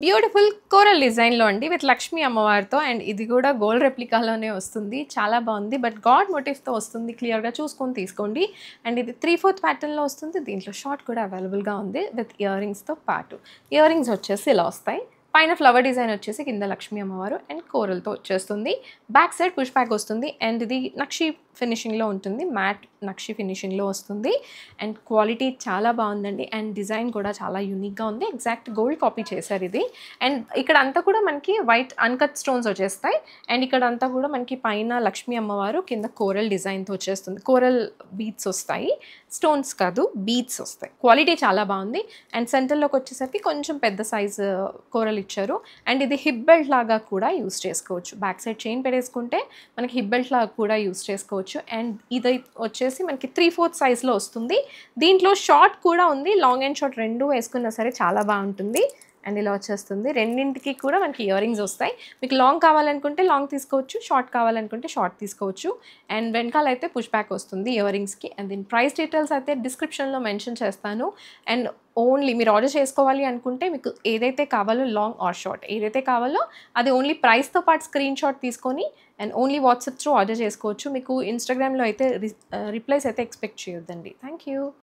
Beautiful coral డిజైన్‌లో అండి with Lakshmi అమ్మవారితో అండ్ ఇది కూడా గోల్డ్ రెప్లికాలోనే వస్తుంది. చాలా బావుంది. బట్ గాడ్ మోటివ్స్‌తో వస్తుంది. క్లియర్‌గా చూసుకొని తీసుకోండి. అండ్ ఇది 3/4 ప్యాటర్న్‌లో వస్తుంది. దీంట్లో షార్ట్ కూడా అవైలబుల్‌గా ఉంది విత్ ఇయర్ రింగ్స్‌తో పాటు. ఇయర్ రింగ్స్ వచ్చేసి ఇలా వస్తాయి. పైన ఫ్లవర్ డిజైన్ వచ్చేసి కింద లక్ష్మీ అమ్మవారు అండ్ కోరల్‌తో వచ్చేస్తుంది. బ్యాక్ సైడ్ పుష్ బ్యాక్ వస్తుంది అండ్ ఇది నక్షి ఫినిషింగ్‌లో ఉంటుంది. మ్యాట్ నక్షి ఫినిషింగ్‌లో వస్తుంది. అండ్ క్వాలిటీ చాలా బాగుందండి. అండ్ డిజైన్ కూడా చాలా యూనిక్‌గా ఉంది. ఎగ్జాక్ట్ గోల్డ్ కాపీ చేశారు ఇది. అండ్ ఇక్కడ అంతా కూడా మనకి వైట్ అన్‌కట్ స్టోన్స్ వచ్చేస్తాయి. అండ్ ఇక్కడ అంతా కూడా మనకి పైన లక్ష్మీ అమ్మవారు కింద కోరల్ డిజైన్‌తో వచ్చేస్తుంది. కోరల్ బీడ్స్ వస్తాయి. స్టోన్స్ కాదు బీడ్స్ వస్తాయి. క్వాలిటీ చాలా బాగుంది. అండ్ సెంటర్‌లోకి వచ్చేసరికి కొంచెం పెద్ద సైజ్ కోరల్ ఇచ్చారు. అండ్ ఇది హిప్ బెల్ట్ లాగా కూడా యూస్ చేసుకోవచ్చు. బ్యాక్ సైడ్ చైన్ పెట్టేసుకుంటే మనకి హిప్ బెల్ట్ లాగా కూడా యూస్ చేసుకోవచ్చు. అండ్ ఇది వచ్చేసి మనకి 3/4 సైజ్లో వస్తుంది. దీంట్లో షార్ట్ కూడా ఉంది. లాంగ్ అండ్ షార్ట్ రెండు వేసుకున్నా సరే చాలా బాగుంటుంది. అండ్ ఇలా వచ్చేస్తుంది. రెండింటికి కూడా మనకి ఇయర్ రింగ్స్ వస్తాయి. మీకు లాంగ్ కావాలనుకుంటే లాంగ్ తీసుకోవచ్చు. షార్ట్ కావాలనుకుంటే షార్ట్ తీసుకోవచ్చు. అండ్ వెనకాల అయితే పుష్ బ్యాక్ వస్తుంది ఇయర్ రింగ్స్కి. అండ్ దీని ప్రైస్ డీటెయిల్స్ అయితే డిస్క్రిప్షన్లో మెన్షన్ చేస్తాను. అండ్ ఓన్లీ మీరు ఆర్డర్ చేసుకోవాలి అనుకుంటే మీకు ఏదైతే కావాలో లాంగ్ ఆర్ షార్ట్ ఏదైతే కావాలో అది ఓన్లీ ప్రైస్తో పాటు స్క్రీన్ షాట్ తీసుకొని and only WhatsApp through order చేసుకోవచ్చు. మీకు ఇన్స్టాగ్రామ్లో అయితే రిప్లైస్ అయితే ఎక్స్పెక్ట్ చేయొద్దండి. Thank you.